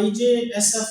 IJSF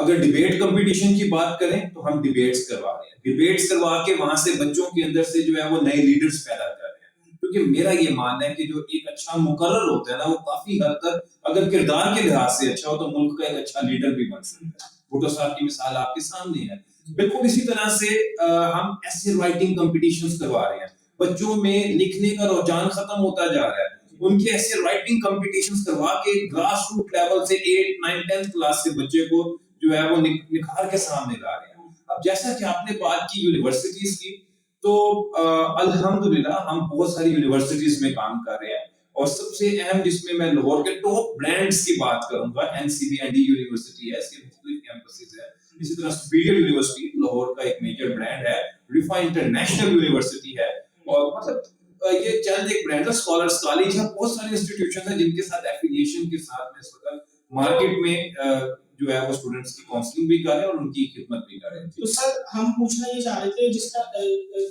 اگر debate competition کی بات کریں تو ہم ڈیبیٹس کروا رہے ہیں, ڈیبیٹس کروا کے وہاں سے بچوں کے اندر سے جو ہے وہ نئے لیڈرز پیدا کر رہے ہیں, کیونکہ میرا یہ ماننا ہے کہ جو ایک اچھا مقرر ہوتا ہے نا, وہ کافی حد تک اگر کردار کے لحاظ سے اچھا ہو تو ملک کا ایک اچھا لیڈر بھی بن سکتا ہے. بھٹو صاحب کی مثال آپ کے سامنے ہے. بالکل اسی طرح سے ہم ایسے رائٹنگ کمپٹیشنز کروا رہے ہیں, بچوں میں لکھنے کا رجحان ختم ہوتا جا رہا ہے, ان کے ایسے رائٹنگ کمپٹیشنز کروا کے گراس روٹ لیول سے 8, 9, 10 کلاس کے بچے کو جو ہے وہ نکھار کے سامنے لا رہے ہیں. اب جیسا کہ آپ نے بات کی یونیورسٹیز کی, تو الحمدللہ ہم بہت ساری یونیورسٹیز میں کام کر رہے ہیں, اور سب سے اہم جس میں لاہور کے ٹاپ برانڈز کی بات کروں گا, NCBND یونیورسٹی ہے, اس کے مختلف کیمپسز ہیں. اسی طرح سپیریئر یونیورسٹی لاہور کا ایک میجر برانڈ ہے, ریفا انٹرنیشنل یونیورسٹی ہے, اور مطلب یہ چند ایک برانڈ ہے. اسکالرس کالج ہے, بہت سارے انسٹیٹیوشن ہیں جن کے ساتھ ایفیلیشن کے ساتھ میں اس وقت مارکیٹ میں جو ہے وہ اسٹوڈنٹس کی کاؤنسلنگ بھی کر رہے ہیں اور ان کی خدمت بھی کر رہے ہیں. تو سر ہم پوچھنا یہ چاہ رہے تھے, جس کا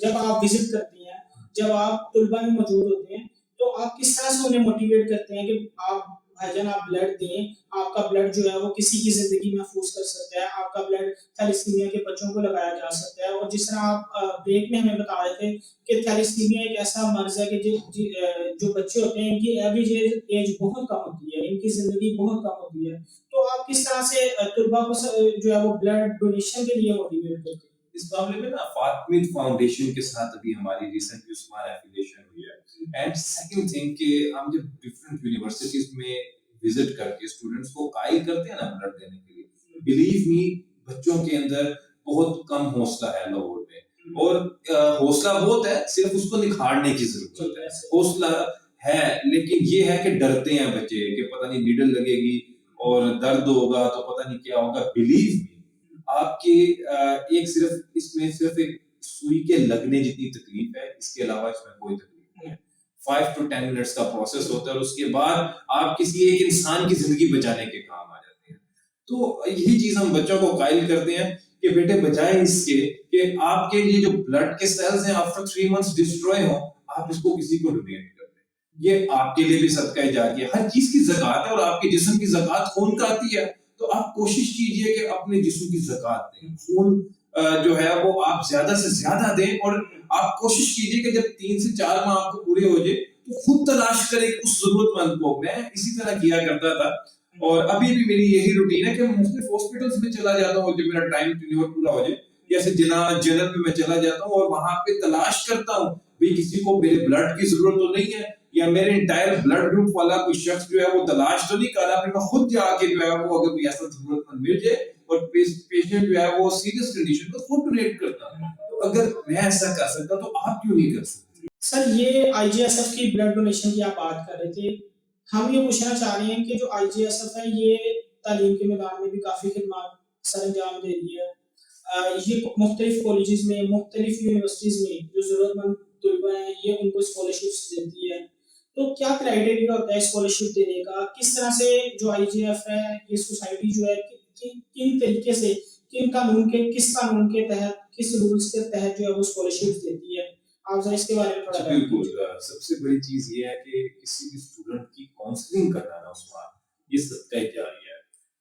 جب آپ وزٹ کرتے ہیں, جب آپ طلباء میں موجود ہوتے ہیں, تو آپ کس طرح سے انہیں موٹیویٹ کرتے ہیں کہ آپ بھائی جان آپ بلڈ دیں, آپ کا بلڈ جو ہے وہ کسی کی زندگی محفوظ کر سکتا ہے, آپ کا بلڈ تھیلیسیمیا کے بچوں کو لگایا جا سکتا ہے. اور جس طرح آپ بریک میں ہمیں بتا رہے تھے کہ تھیلیسیمیا ایک ایسا مرض ہے کہ جو بچے ہوتے ہیں ان کی ایوریج ایج بہت کم ہوتی ہے, ان کی زندگی بہت کم ہوتی ہے. تو آپ کس طرح سے طلباء کو جو ہے وہ بلڈ ڈونیشن کے لیے موٹیویٹ کرتے ہیں؟ اس معاملے میں نا فاطمید فاؤنڈیشن کے ساتھ ابھی ہماری ریسنٹلی عثمان ایفیلیشن ہوئی ہے. اینڈ سیکنڈ تھنگ کہ ہم جب ڈفرینٹ یونیورسٹیز میں وزٹ کر کے اسٹوڈنٹس کو قائل کرتے ہیں نا بلڈ دینے کے لیے, بلیو می بچوں کے اندر بہت کم حوصلہ ہے لاہور میں, اور حوصلہ بہت ہے, صرف اس کو نکھارنے کی ضرورت ہے. حوصلہ ہے لیکن یہ ہے کہ ڈرتے ہیں بچے کہ پتہ نہیں نیڈل لگے گی اور درد ہوگا تو پتہ نہیں کیا ہوگا. بلیو می آپ کے ایک صرف اس میں صرف ایک سوئی کے لگنے جتنی تکلیف ہے, اس کے علاوہ اس میں کوئی تکلیف نہیں ہے. 5 to 10 منٹس کا پروسیس ہوتا ہے, اور اس کے بعد آپ کسی ایک انسان کی زندگی بچانے کے کام آ جاتے ہیں. تو یہی چیز ہم بچوں کو قائل کرتے ہیں کہ بیٹے بجائے اس کے کہ آپ کے لیے جو بلڈ کے سیلز ہیں آفٹر 3 months ڈسٹروائے ہوں, آپ اس کو کسی کو ڈونیٹ کر دیں. یہ آپ کے لیے بھی صدقہ جاریہ ہے. ہر چیز کی زکوٰۃ ہے, اور آپ کے جسم کی زکوٰۃ خون کا آتی ہے, تو آپ کوشش کیجئے کہ اپنے جسم کی زکوٰۃ دیں. خون جو ہے وہ آپ زیادہ سے زیادہ دیں, اور آپ کوشش کیجئے کہ جب 3 سے 4 ماہ آپ کو پورے ہو جائے تو خود تلاش کریں اس ضرورت مند کو. میں اسی طرح کیا کرتا تھا, اور ابھی بھی میری یہی روٹین ہے کہ میں مختلف ہاسپٹلس میں چلا جاتا ہوں جب میرا ٹائم ٹینیور پورا ہو جائے, جیسے جنرل میں چلا جاتا ہوں اور وہاں پہ تلاش کرتا ہوں بھئی کسی کو میرے بلڈ کی ضرورت تو نہیں ہے, یا میرے انٹائر بلڈ گروپ والا کوئی شخص جو ہے وہ تلاش تو نہیں کر رہا. پھر میں خود جا کے جو ہے وہ اگر کوئی ایسا ضرورت مند مل جائے اور پیشنٹ جو ہے وہ سیریس کنڈیشن تو خود ڈونیٹ کرتا ہوں. تو اگر میں ایسا کر سکتا تو آپ کیوں نہیں کر سکتے؟ سر یہ IGSF کی بلڈ ڈونیشن کی آپ بات کر رہے تھے, ہم یہ پوچھنا چاہ رہے ہیں کہ جو IGSF ہے یہ تعلیم کے میدان میں بھی کافی خدمات سر انجام دے رہی ہے. یہ مختلف کالجز میں, مختلف یونیورسٹیز میں جو ضرورت مند طلباء ہیں یہ ان کو اسکالرشپس دیتی ہے. تو کیا کرائیٹیریا ہوتا ہے اسکالرشپ دینے کا؟ کس طرح سے جو IGF ہے یہ سوسائٹی جو ہے کن طریقے سے کس قانون کے تحت, کس رولز کے تحت جو ہے وہ اسکالرشپ دیتی ہے؟ آپ ذرا اس کے بارے میں تھوڑا بالکل. سب سے بڑی چیز یہ ہے کہ کسی بھی اسٹوڈنٹ کی کاؤنسلنگ کرنا نا عثمان, یہ صدقہ جاریہ ہے.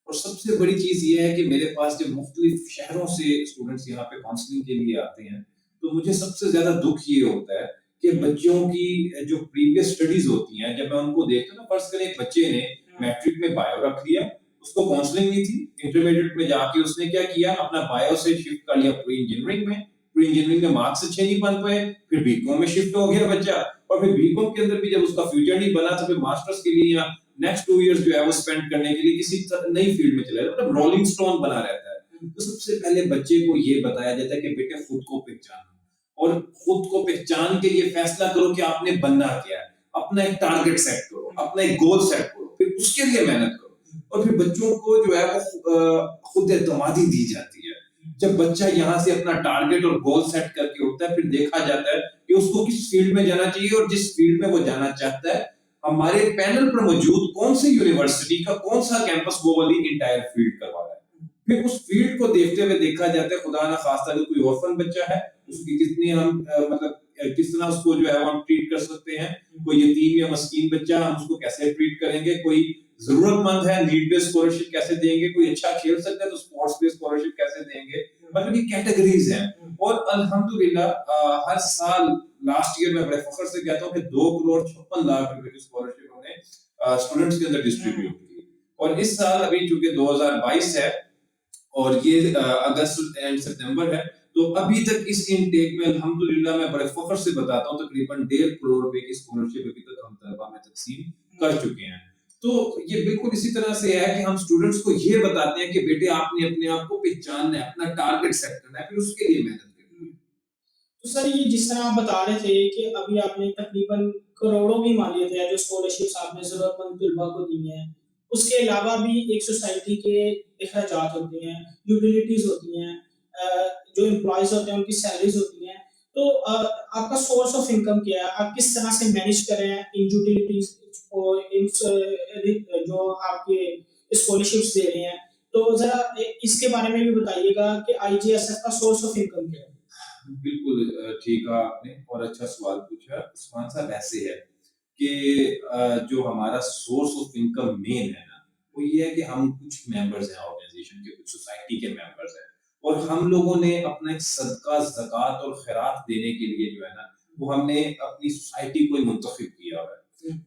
اور سب سے بڑی چیز یہ ہے کہ میرے پاس جب مختلف شہروں سے اسٹوڈنٹس یہاں پہ کاؤنسلنگ کے لیے آتے ہیں تو مجھے سب سے زیادہ دکھ یہ ہوتا ہے کہ بچوں کی جو پریویس اسٹڈیز ہوتی ہیں, جب میں ان کو دیکھتا ہوں نا, فرض کریں ایک بچے نے میٹرک میں بایو رکھ لیا, اس کو کاؤنسلنگ نہیں تھی, انٹرمیڈیٹ میں جا کے اس نے کیا کیا, اپنا بایو سے شفٹ کر لیا پری انجینئرنگ میں. پری انجینئرنگ میں مارکس اچھے نہیں بن پائے, پھر بی کام میں شفٹ ہو گیا بچہ, اور پھر بی کام کے اندر بھی جب اس کا فیوچر نہیں بنا تو پھر ماسٹرز کے لیے یا نیکسٹ 2 ایئرز جو ہے وہ اسپینڈ کرنے کے لیے کسی نئی فیلڈ میں چلا جاتا ہے, مطلب رولنگ سٹون بنا رہتا ہے. تو سب سے پہلے بچے کو یہ بتایا جاتا ہے کہ بیٹے خود کو پہچانو, اور خود کو پہچان کے یہ فیصلہ کرو کہ آپ نے بننا کیا ہے, اپنا ایک ٹارگٹ سیٹ کرو, اپنا ایک گول سیٹ کرو, پھر اس کے لیے محنت کرو. اور پھر بچوں کو جو ہے وہ خود اعتمادی دی جاتی ہے. جب بچہ یہاں سے اپنا ٹارگٹ اور گول سیٹ کر کے اٹھتا ہے, پھر دیکھا جاتا ہے کہ اس کو کس فیلڈ میں جانا چاہیے, اور جس فیلڈ میں وہ جانا چاہتا ہے ہمارے پینل پر موجود کون سی یونیورسٹی کا کون سا کیمپس وہ والی انٹائر فیلڈ کروا رہا ہے. پھر اس فیلڈ کو دیکھتے ہوئے دیکھا جاتا ہے خدا نہ خواستہ جو کوئی orphan بچہ ہے اس کی کتنی ہم مطلب کس طرح اس کو جو ہے ہم ٹریٹ کر سکتے ہیں, کوئی یتیم یا مسکین بچہ ہم اس کو کیسے ٹریٹ کریں گے, کوئی ضرورت مند ہے نیڈ بیس اسکالرشپ کیسے دیں گے, کوئی اچھا کھیل سکتا ہے تو اسپورٹس بیس اسکالرشپ کیسے دیں گے, مطلب یہ کیٹیگریز ہیں. اور الحمدللہ ہر سال لاسٹ ایئر میں بڑے فخر سے کہتا ہوں کہ 2,56,00,000 روپے کی اسکالرشپ ہم نے اسٹوڈنٹس کے اندر ڈسٹریبیوٹ کی. اور اس سال ابھی چونکہ 2022 ہے اور یہ اگست اینڈ سپتمبر ہے, تو ابھی تک اس انٹیک میں الحمدللہ میں بڑے فخر سے بتاتا ہوں تقریباً 1.5 کروڑ روپے کی اسکالرشپ ابھی تک ہم طلبہ میں تقسیم کر چکے ہیں. تو یہ بالکل اسی طرح سے ہے کہ ہم اسٹوڈنٹس کو یہ بتاتے ہیں کہ بیٹے آپ نے اپنے آپ کو پہچاننا ہے, اپنا ٹارگٹ سیٹ کرنا ہے, پھر اس کے لیے محنت کرنی ہے. تو سر یہ جس طرح آپ بتا رہے تھے کہ ابھی آپ نے تقریباً کروڑوں کی مالیت ہے جو اسکالرشپس آپ نے ضرورت مند طلباء کو دی ہیں, اس کے علاوہ بھی ایک سوسائٹی کے اخراجات ہوتے ہیں, یوٹیلیٹیز ہوتی ہیں, جو امپلائیز ہوتے ہیں ان کی سیلریز ہوتی ہیں, تو آپ کا سورس آف انکم کیا ہے, آپ کس طرح سے مینیج کریں ان یوٹیلیٹیز اور جو آپ کے اسکالرشپس دے رہے ہیں, تو ذرا اس کے بارے میں بھی بتائیے گا کہ آئی جی ایس ایف کا سورس آف انکم کیا ہے. بالکل ٹھیک ہے آپ نے اور اچھا سوال پوچھا عثمان صاحب. ایسے ہے کہ جو ہمارا سورس آف انکم مین ہے نا, وہ یہ ہے کہ ہم کچھ ممبرز ہیں آرگنائزیشن کے, کچھ سوسائٹی کے ممبرز ہیں, اور ہم لوگوں نے اپنا ایک صدقہ زکوٰۃ اور خیرات دینے کے لیے جو ہے نا وہ ہم نے اپنی سوسائٹی کو منتخب کیا ہوا ہے.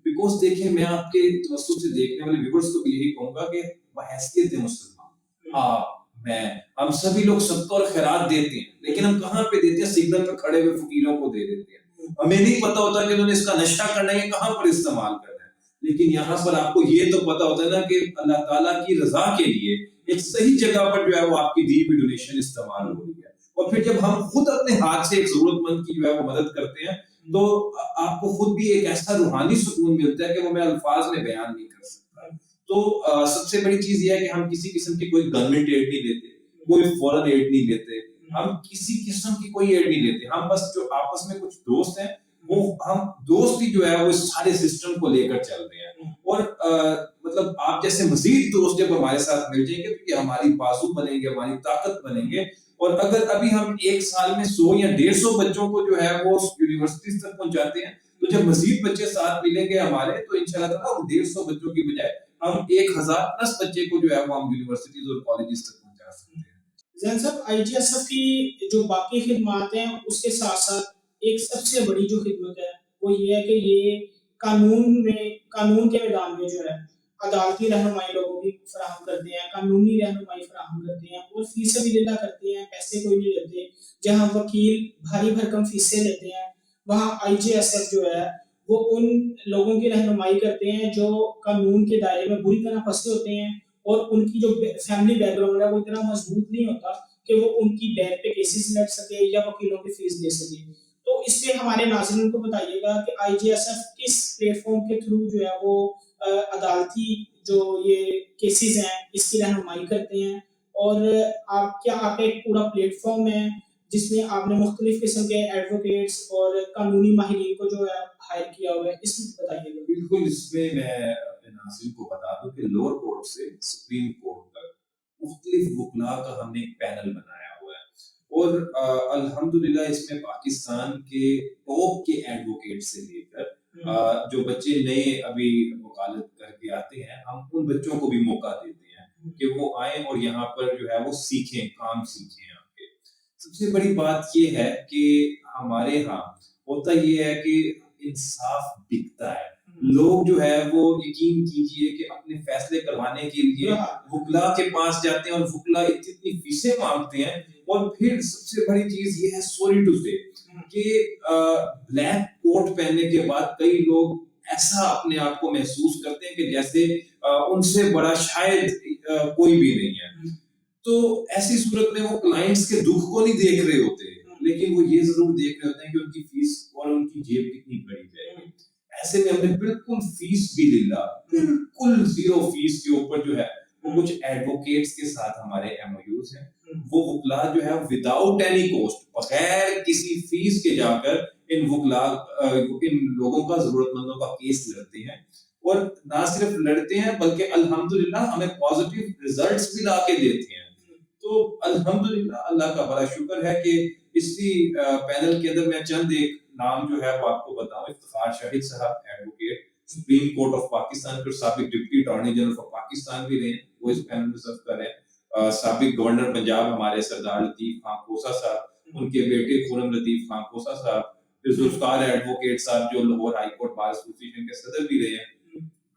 بیکاز دیکھیں میں آپ کے توسط سے دیکھنے والے ویورز کو بھی یہی کہوں گا کہ بحیثیت مسلمان آپ میں ہم سبھی لوگ صدقہ اور خیرات دیتے ہیں, لیکن ہم کہاں پہ دیتے ہیں؟ سگنل پہ کھڑے ہوئے فقیروں کو دے دیتے ہیں. ہمیں نہیں پتا ہوتا کہ انہوں نے اس کا نشہ کرنا ہے کہاں پر استعمال کرنا ہے, لیکن یہاں پر آپ کو یہ تو پتا ہوتا ہے نا کہ اللہ تعالیٰ کی رضا کے لیے ایک صحیح جگہ پر جو ہے وہ آپ کی دی ہوئی ڈونیشن استعمال ہو رہی ہے. اور پھر جب ہم خود اپنے ہاتھ سے ایک ضرورت مند کی جو ہے وہ مدد کرتے ہیں تو آپ کو خود بھی ایک ایسا روحانی سکون ملتا ہے کہ وہ میں الفاظ میں بیان نہیں کر سکتا. تو سب سے بڑی چیز یہ ہے کہ ہم کسی قسم کی کوئی گورنمنٹ ایڈ نہیں لیتے, کوئی فورن ایڈ نہیں لیتے, ہم کسی قسم کی کوئی ایڈ نہیں لیتے. ہم بس جو آپس میں کچھ دوست ہیں وہ ہم دوست ہی جو ہے وہ سارے سسٹم کو لے کر چل رہے ہیں. اور مطلب آپ جیسے مزید دوست جب ہمارے ساتھ مل جائیں گے تو یہ ہماری بازو بنیں گے, ہماری طاقت بنیں گے. اور اگر ابھی ہم ایک سال میں 100 یا 150 بچوں کو جو ہے وہ یونیورسٹیز تک پہنچاتے ہیں, تو جب مزید بچے ساتھ ملیں گے ہمارے تو انشاءاللہ تعالیٰ 150 بچوں کی بجائے ہم 1000+ بچے کو جو ہے وہ ہم یونیورسٹیز اور کالجز تک پہنچا سکتے ہیں. زین صاحب, آئی جی ایس ایف کی جو باقی خدمات ہیں اس کے ساتھ ساتھ ایک سب سے بڑی جو خدمت ہے وہ یہ ہے کہ یہ قانون کے میدان میں جو ہے عدالتی رہنمائی لوگوں کی فراہم کرتے ہیں, قانونی رہنمائی فراہم کرتے ہیں, اور فی سبیل اللہ کرتے ہیں, پیسے کوئی نہیں لیتے. جہاں وکیل بھاری بھرکم فیسیں لیتے ہیں وہاں آئی جی ایس ایف جو ہے وہ ان لوگوں کی رہنمائی کرتے ہیں جو قانون کے دائرے میں بری طرح پھنسے ہوتے ہیں, اور ان کی جو فیملی بیک گراؤنڈ ہے وہ اتنا مضبوط نہیں ہوتا کہ وہ ان کی بیک پہ کیسز لڑ سکے یا وکیلوں کی فیس دے سکے. تو اس پہ ہمارے ناظرین کو بتائیے گا کہ آئی جی ایس ایف کس پلیٹ فارم کے تھرو جو ہے وہ عدالتی جو یہ کیسز ہیں اس کی رہنمائی کرتے ہیں, اور آپ کا ایک پورا پلیٹ فارم ہے جس میں آپ نے مختلف قسم کے ایڈوکیٹس اور قانونی ماہرین کو جو ہے ہائر کیا ہوا ہے, اس میں بتائیے گا. بالکل, اس میں اپنے ناظرین کو بتا دوں کہ لوور کورٹ سے سپریم کورٹ تک مختلف وکلاء کا ہم نے ایک پینل بنایا ہوا ہے, اور الحمدللہ اس میں پاکستان کے ٹاپ کے ایڈوکیٹ سے لے کر جو بچے نئے ابھی وکالت کر کے آتے ہیں, ہم ان بچوں کو بھی موقع دیتے ہیں کہ وہ آئیں اور یہاں پر جو ہے وہ سیکھیں, کام سیکھیں. آپ کے سب سے بڑی بات یہ ہے کہ ہمارے ہاں ہوتا یہ ہے کہ انصاف بکتا ہے. لوگ جو ہے وہ یقین کیجئے کہ اپنے فیصلے کروانے کے لیے وکلاء کے پاس جاتے ہیں اور وکلاء اتنی فیسیں مانگتے ہیں. اور پھر سب سے بڑی چیز یہ ہے سوری ٹو سے کہ بلیک کوٹ پہننے کے بعد کئی لوگ ایسا اپنے آپ کو محسوس کرتے ہیں کہ جیسے ان سے بڑا شاید کوئی بھی نہیں ہے. تو ایسی صورت میں وہ کلائنٹس کے دکھ کو نہیں دیکھ رہے ہوتے, لیکن وہ یہ ضرور دیکھ رہے ہوتے ہیں کہ ان کی فیس اور ان کی جیب کتنی بڑی جائے گی. ایسے میں ہم نے بالکل فیس بھی للہ بالکل 0 فیس کے اوپر جو ہے وہ کچھ ایڈوکیٹس کے ساتھ ہمارے ایم او یوز ہیں. وہ وکلاء جو ہے وداؤٹ اینی کوسٹ بغیر کسی فیس کے جا کر ان لوگوں کا, ضرورت مندوں کا کیس لڑتے ہیں, اور نہ صرف لڑتے ہیں بلکہ الحمدللہ ہمیں پازیٹیو ریزلٹس بھی لا کے دیتے ہیں. تو الحمدللہ اللہ کا بڑا شکر ہے کہ اسی پینل کے اندر میں چند ایک نام جو ہے وہ آپ کو بتاؤں. افتخار شاہد صاحب advocate, supreme court of Pakistan کے سابق deputy attorney general of Pakistan بھی رہے ہیں, وہ اس پینل میں سرو کر رہے ہیں. سابق گورنر پنجاب ہمارے سردار لطیف خان کوسا صاحب, ان کے بیٹے خرم لطیف خان کوسا صاحب, پھر ذوالفقار ایڈوکیٹ صاحب جو لاہور ہائی کورٹ بار ایسوسی ایشن کے صدر بھی رہے ہیں.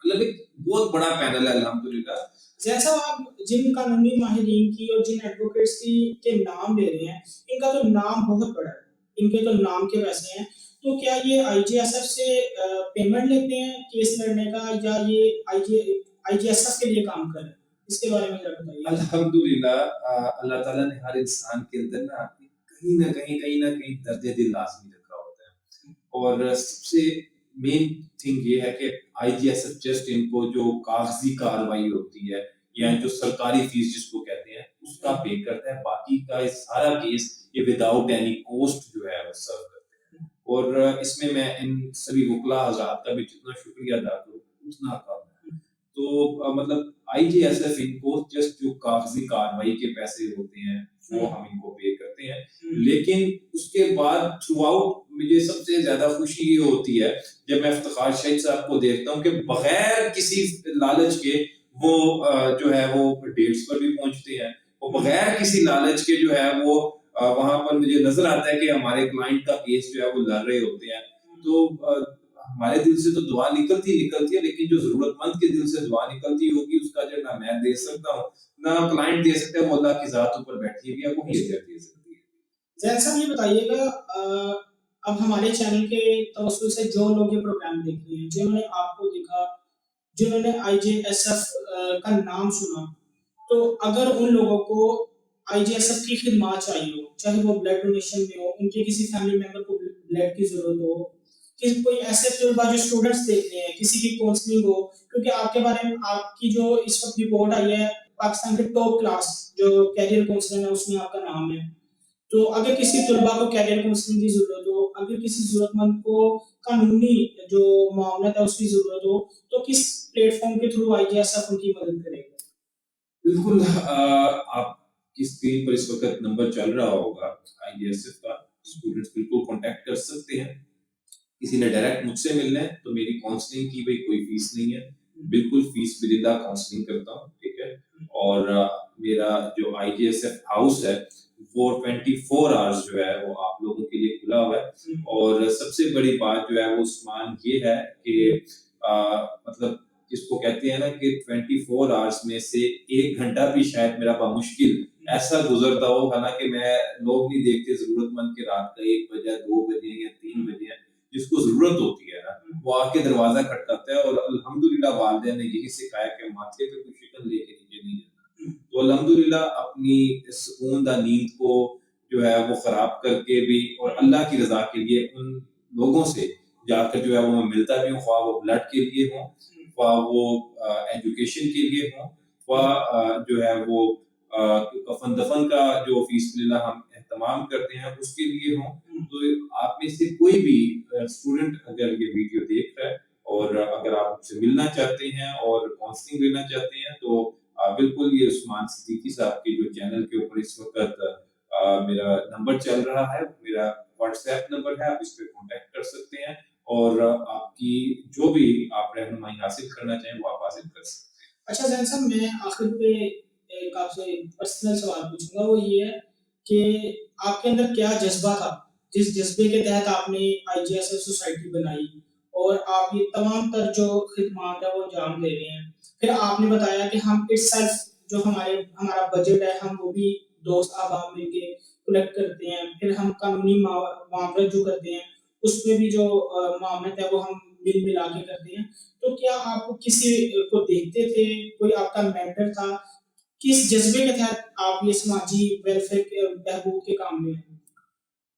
مطلب ایک بہت بڑا پینل ہے الحمدللہ. جیسا آپ جن قانونی ماہرین کی اور جن ایڈوکیٹس کی کے نام لے رہے ہیں, ان کا تو نام بہت بڑا ہے, ان کے تو نام کے ویسے ہیں, تو کیا یہ آئی جی ایس ایف سے پیمنٹ لیتے ہیں کیس لڑنے کا, یا یہ آئی جی ایس ایف کے لیے کام کر رہے ہیں؟ اس کے بارے میں ذرا بتائیے. الحمدللہ اللہ تعالیٰ نے ہر انسان کے اندر نا کہیں نہ کہیں درد دل لازمی رکھا ہوتا ہے, اور سب سے مین تھنگ یہ ہے کہ آئی جی ایس ایف جسٹ ان کو جو کاغذی کاروائی ہوتی ہے یا جو سرکاری فیس جس کو کہتے ہیں اس کا پے کرتا ہے, باقی کا سارا کیس یہ وداؤٹ اینی کوسٹ جو ہے وہ سرو کرتے ہیں. اور اس میں ان سبھی وکلا حضرات کا بھی جتنا شکریہ ادا کروں اتنا کم ہے. تو مطلب آئی جی ایس ایف ان کو جسٹ جو کاغذی کاروائی کے پیسے ہوتے ہیں وہ ہم ان کو پے کرتے ہیں, لیکن اس کے بعد تھرو آؤٹ مجھے سب سے زیادہ خوشی یہ ہوتی ہے جب میں افتخار شہید صاحب کو دیکھتا ہوں کہ بغیر کسی لالچ کے وہ جو ہے وہ ڈیٹس پر بھی پہنچتے ہیں, وہ بغیر کسی لالچ کے جو ہے وہ وہاں پر مجھے نظر آتا ہے کہ ہمارے کلائنٹ کا کیس جو ہے وہ لڑ رہے ہوتے ہیں. تو ہمارے دل سے تو دعا نکلتی ہے, لیکن جو ضرورت مند کے دل سے دعا نکلتی ہوگی اس کا جو نہ میں دے سکتا ہوں نہ کلائنٹ دے سکتا ہے, وہ اللہ کی ذات اوپر بیٹھی ہوئی ہے, وہ ہی دے سکتی ہے. زین صاحب یہ بتائیے گا, اب ہمارے چینل کے توسط سے جو لوگ یہ پروگرام دیکھ رہے ہیں, جنہوں نے آپ کو دیکھا, جنہوں نے آئی جے ایس ایف کا نام سنا, تو اگر ان لوگوں کو آئی جے ایس ایف کی خدمات چاہیے ہو, چاہے وہ بلڈ ڈونیشن میں ہو, ان کے کسی فیملی ممبر کو بلڈ کی ضرورت ہو, کہ کوئی ایسے طلبا جو اسٹوڈنٹس دیکھ رہے ہیں کسی کی کاؤنسلنگ ہو, کیونکہ آپ کے بارے میں آپ کی جو اس وقت رپورٹ آئی ہے پاکستان کے ٹاپ کلاس جو کیریئر کاؤنسلنگ ہے اس میں آپ کا نام ہے, تو اگر کسی طلبا کو کیریئر کاؤنسلنگ کی ضرورت ہو, اگر کسی ضرورت مند کو قانونی جو معاملات ہے اس کی ضرورت ہو, تو کس پلیٹ فارم کے تھرو آئی جی ایس ایف ان کی مدد کرے گا؟ بالکل, آپ کی اسکرین پر اس وقت نمبر چل رہا ہوگا آئی جی ایس ایف کا, اسٹوڈنٹس بالکل کانٹیکٹ کر سکتے ہیں. کسی نے ڈائریکٹ مجھ سے ملنا ہے تو میری کاؤنسلنگ کی بھی کوئی فیس نہیں ہے, بالکل فیس بلا کاؤنسلنگ کرتا ہوں, ٹھیک ہے. اور میرا جو آئی جی ایس ایف ہاؤس ہے وہ 24 آورس جو ہے وہ آپ لوگوں کے لیے کھلا ہوا ہے. اور سب سے بڑی بات جو ہے وہ عثمان یہ ہے کہ مطلب جس کو کہتے ہیں نا کہ 24 آورس میں سے 1 گھنٹہ بھی شاید میرا بمشکل ایسا گزرتا ہو, حالانکہ میں لوگ نہیں دیکھتے ضرورت مند کے رات کا 1 بجے 2 بجے یا 3 بجے جس کو ضرورت ہوتی ہے نا وہ آ کے دروازہ کھٹکاتا ہے. اور الحمدللہ والدین نے یہی سکھایا کہ ماتھے پہ کوئی شکن لے کے نیچے نہیں جانا. تو الحمدللہ اپنی سکون دا نیند کو جو ہے وہ خراب کر کے بھی اور اللہ کی رضا کے لیے ان لوگوں سے جا کر جو ہے وہ میں ملتا بھی ہوں, خواہ وہ بلڈ کے لیے ہوں, خواہ وہ ایجوکیشن کے لیے ہوں, خواہ جو ہے وہ کفن دفن کا جو فیس بلّہ ہم اہتمام کرتے ہیں اس کے لیے ہوں. تو آپ میں سے کوئی بھی اسٹوڈنٹ اگر یہ ویڈیو دیکھ رہا ہے اور اگر آپ سے ملنا چاہتے ہیں اور کاؤنسلنگ لینا چاہتے ہیں تو بالکل یہ عثمان صدیقی صاحب کے جو چینل کے اوپر اس وقت میرا نمبر چل رہا ہے, میرا واٹس ایپ نمبر ہے, آپ اس پہ کانٹیکٹ کر سکتے ہیں اور آپ کی جو بھی آپ رہنمائی حاصل کرنا چاہیں وہ آپ حاصل کر سکتے ہیں. اچھا زین صاحب, میں آخر پہ ایک آپ سے پرسنل سوال پوچھوں گا, وہ یہ ہے کہ آپ کے اندر کیا جذبہ تھا جس جذبے کے تحت آپ نے آئی جی ایس ایف سوسائٹی بنائی اور آپ یہ تمام تر جو خدمات ہے وہ انجام دے رہے ہیں. پھر آپ نے بتایا کہ ہم اٹ سیلف جو ہمارا بجٹ ہے ہم وہ بھی دوست احباب مل کے کلیکٹ کرتے ہیں, پھر ہم قانونی معاملات جو کرتے ہیں اس میں بھی جو معاملات ہے وہ ہم مل ملا کے کرتے ہیں. تو کیا آپ کسی کو دیکھتے تھے, کوئی آپ کا مینٹر تھا, کس جذبے کے تحت آپ یہ سماجی ویلفیئر کے بہبود کے کام میں ہیں؟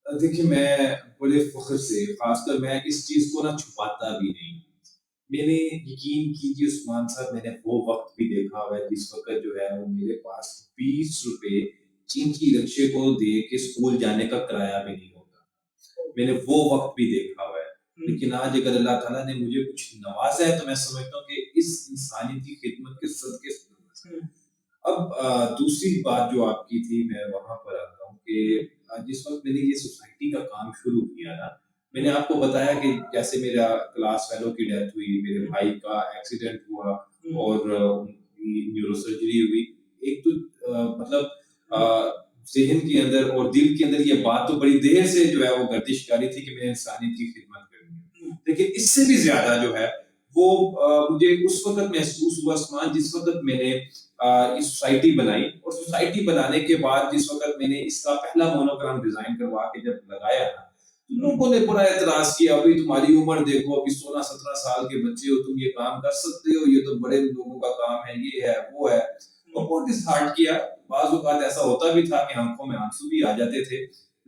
دیکھیے میں بڑے فخر سے, خاص کر میں اس چیز کو نہ چھپاتا بھی نہیں. میں نے یقین کیجیے عثمان صاحب, میں نے وہ وقت بھی دیکھا ہوا ہے جس وقت جو ہے وہ میرے پاس 20 روپے چینکی رکشے کو دے کے اسکول جانے کا کرایہ بھی نہیں ہوتا. میں نے وہ وقت بھی دیکھا ہوا ہے. لیکن آج اگر اللہ تعالیٰ نے مجھے کچھ نوازا ہے تو میں سمجھتا ہوں کہ اس انسانیت کی خدمت کے صدقے سے نوازا ہے. اب دوسری بات جو آپ کی تھی, میں وہاں پر آتا ہوں کہ جس وقت میں نے یہ سوسائٹی کا کام شروع کیا نا میں نے آپ کو بتایا کہ جیسے میرا کلاس فیلو کی ڈیتھ ہوئی، میرے بھائی کا ایکسیڈنٹ ہوا اور ان کی نیورو سرجری ہوئی، ایک تو مطلب ذہن کے اندر اور دل کے اندر یہ بات تو بڑی دیر سے جو ہے وہ گردش کاری تھی کہ میں نے انسانیت کی خدمت کرنی ہے، لیکن اس سے بھی زیادہ جو ہے وہ مجھے اس وقت محسوس ہوا عثمان جس وقت میں نے یہ سوسائٹی بنائی، اور سوسائٹی بنانے کے بعد جس وقت میں نے اس کا پہلا مونوگرام ڈیزائن کروا کے جب لگایا نا، لوگوں نے بڑا اعتراض کیا، ابھی تمہاری عمر دیکھو، ابھی 16-17 سال کے بچے ہو، تم یہ کام کر سکتے ہو، یہ تو بڑے لوگوں کا کام ہے، یہ ہے وہ ہے، اور بہت اسٹارٹ کیا۔ بعض اوقات ایسا ہوتا بھی تھا کہ آنکھوں میں آنسو بھی آ جاتے تھے،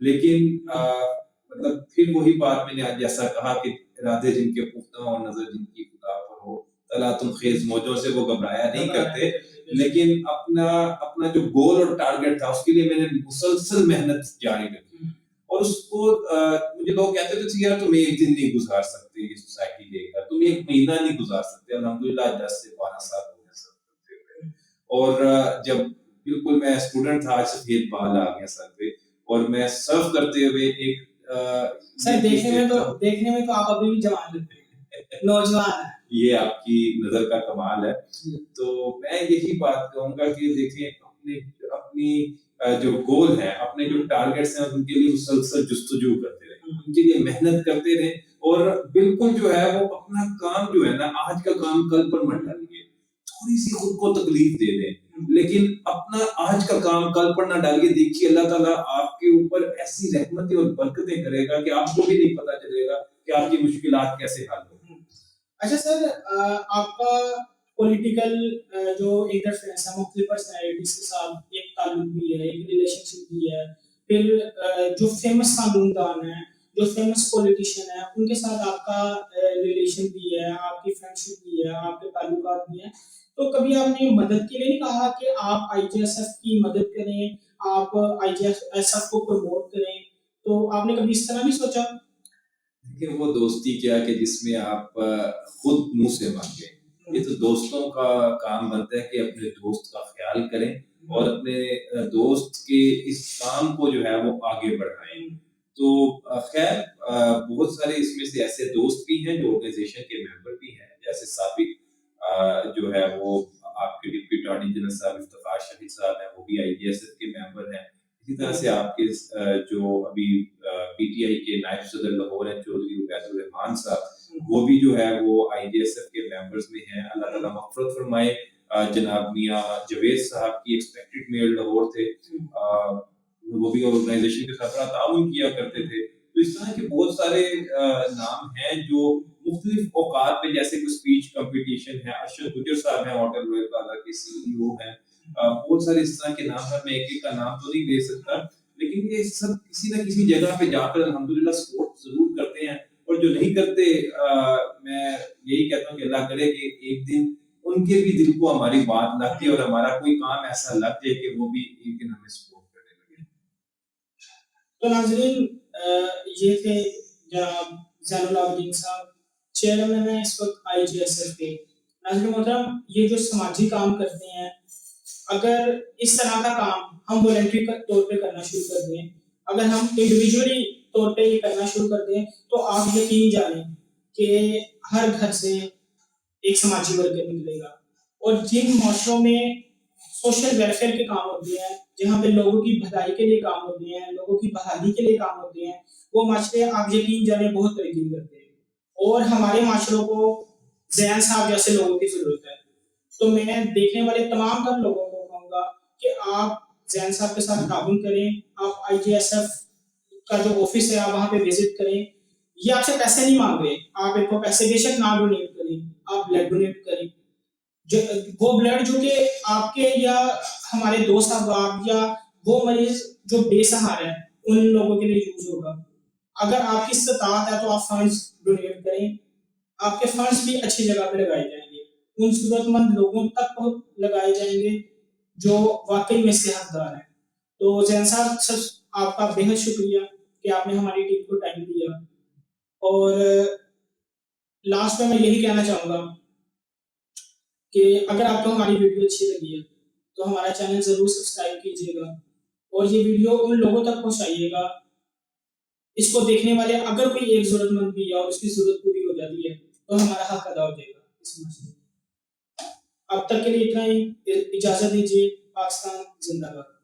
لیکن مطلب پھر وہی بات میں نے آج جیسا کہا کہ ارادے جن کے پختہ اور نظر جن کی خدا پر ہو، تلا تم خیز موجوں سے وہ گھبرایا نہیں کرتے، لیکن اپنا جو گول اور ٹارگٹ تھا اس کے لیے میں نے مسلسل محنت جاری رکھی، اور اس کو مجھے لوگ کہتے تھے یار تم ایک دن نہیں گزار سکتے یہ سوسائٹی لے کر، تم ایک مہینہ نہیں گزار سکتے، الحمدللہ 10 سے 12 سال ہو گئے سب کرتے ہوئے، اور جب بالکل میں اسٹوڈنٹ تھا، سفید بال آ گیا سر پہ، اور میں سرو کرتے ہوئے ایک سر دیکھنے میں تو آپ ابھی بھی جوان لگتے ہیں، نوجوان ہیں، یہ آپ کی نظر کا کمال ہے۔ تو میں یہی بات کہوں گا کہ دیکھیں اپنی جو گول ہے، اپنے جو ٹارگیٹس ہیں ان کے لیے مسلسل جستجو کرتے رہیں، ان کے لیے محنت کرتے رہیں، اور بالکل جو ہے وہ اپنا کام جو ہے نا، آج کا کام کل پر مت ڈالیے، تھوڑی سی خود کو تکلیف دے دیں، لیکن اپنا آج کا کام کل پر نہ ڈالیے، دیکھیے اللہ تعالیٰ آپ کے اوپر ایسی رحمتیں اور برکتیں کرے گا کہ آپ کو بھی نہیں پتا چلے گا کہ آپ کی مشکلات کیسے حل ہوں۔ اچھا سر، آپ کا پولیٹیکل جو انٹرفیئرنس ہے مختلف پرسنالٹیز کے ساتھ ایک تعلق بھی ہے، ایک ریلیشن شپ بھی ہے، پھر جو فیمس قانون دان ہیں، جو فیمس پولیٹیشین ہیں، ان کے ساتھ آپ کا ریلیشن بھی ہے، آپ کی فرینڈ شپ بھی ہے، آپ کے تعلقات بھی ہیں، تو کبھی آپ نے مدد کے لیے نہیں کہا کہ آپ آئی جی ایس ایف کی مدد کریں، آپ آئی جی ایس ایف کو پروموٹ کریں، تو آپ نے کبھی اس طرح نہیں سوچا؟ کہ وہ دوستی کیا کہ جس میں آپ خود منہ سے مانگیں، یہ تو دوستوں کا کام بنتا ہے کہ اپنے دوست کا خیال کریں اور اپنے دوست کے اس کام کو جو ہے وہ آگے بڑھائیں۔ تو خیر بہت سارے اس میں سے ایسے دوست بھی ہیں جو آرگنائزیشن کے ممبر بھی ہیں، جیسے سابق جو ہے وہ آپ کے ڈپٹی اٹارنی جنرل صاحب افتخار شہید صاحب ہیں، وہ بھی آئی جی ایس ایف کے ممبر ہیں، اسی طرح سے آپ کے جو ابھی پی ٹی آئی کے نائب صدر لاہور ہیں چودھری عبید الرحمان صاحب، وہ بھی جو ہے وہ آئی جی ایس ایف کے ممبرز میں ہیں، اللہ تعالیٰ مغفرت فرمائے۔ جناب میاں جوید صاحب کی ایکسپیکٹڈ میل لاہور تھے، وہ بھی آرگنائزیشن کے ساتھ بڑا تعاون کیا کرتے تھے۔ تو اس طرح کے بہت سارے نام ہیں جو مختلف اوقات میں، جیسے کوئی اسپیچ کمپٹیشن ہے، ارشد گجر صاحب ہیں ہوٹل رویل پلازا کے سی ای او ہیں، بہت سارے اس طرح کے نام ہیں، میں ایک ایک کا نام تو نہیں دے سکتا، لیکن یہ سب کسی نہ کسی جگہ پہ جا کر الحمدللہ سپورٹ ضرور کرتے ہیں، اور جو نہیں کرتے میں یہی کہتا ہوں کہ اللہ کرے کہ ایک دن ان کے بھی دل کو ہماری بات لگ جائے اور ہمارا کوئی کام ایسا لگ جائے کہ وہ بھی ایک دن ہمیں سپورٹ کرنے لگے۔ تو ناظرین، یہ تھے جناب زین العابدین صاحب، چیئرمین ہیں اس وقت آئی جی ایس ایف کے۔ ناظرین محترم، یہ جو سماجی کام کرتے ہیں، اگر اس طرح کا کام ہم والنٹری طور پہ کرنا شروع کر دیں، اگر ہم انڈیویجولی طور پہ یہ کرنا شروع کر دیں، تو آپ یقین جانیں کہ ہر گھر سے ایک سماجی ورکر نکلے گا، اور جن معاشروں میں سوشل ویلفیئر کے کام ہوتے ہیں، جہاں پہ لوگوں کی بھلائی کے لیے کام ہوتے ہیں، لوگوں کی بحالی کے لیے کام ہوتے ہیں، وہ معاشرے آپ یقین جانیں بہت ترقی کرتے ہیں، اور ہمارے معاشروں کو زین صاحب جیسے لوگوں کی ضرورت ہے۔ تو میں دیکھنے والے تمام تر لوگوں کو کہوں گا کہ آپ زین صاحب کے ساتھ تعاون کریں، آپ آئی جی ایس ایف کا جو آفس ہے آپ وہاں پہ وزٹ کریں، یہ آپ سے پیسے نہیں مانگ رہے، آپ ایک کو پیسے بے شک نہ ڈونیٹ کریں، آپ بلڈ ڈونیٹ کریں، وہ بلڈ جو کہ آپ کے یا ہمارے دوست احباب یا وہ مریض جو بے سہارا ہے ان لوگوں کے لیے یوز ہوگا۔ اگر آپ کی استطاعت ہے تو آپ فنڈز ڈونیٹ کریں، آپ کے فنڈز بھی اچھی جگہ پہ لگائے جائیں گے، ان ضرورت مند لوگوں تک لگائے جائیں گے جو واقعی میں صحت دار ہیں۔ تو زین صاحب، آپ کا بے حد شکریہ کہ آپ نے ہماری ٹیم کو ٹائم دیا، اور لاسٹ میں یہی کہنا چاہوں گا کہ اگر آپ کو ہماری ویڈیو اچھی لگی ہے تو ہمارا چینل ضرور سبسکرائب کیجیے گا، اور یہ ویڈیو ان لوگوں تک پہنچائیے گا اس کو دیکھنے والے اگر کوئی ایک ضرورت مند بھی ہے اور اس کی ضرورت پوری ہو جاتی ہے تو ہمارا حق ادا ہو جائے گا اس مسئلے میں۔ اب تک کے لیے اتنا ہی، اجازت دیجیے۔ پاکستان زندہ باد۔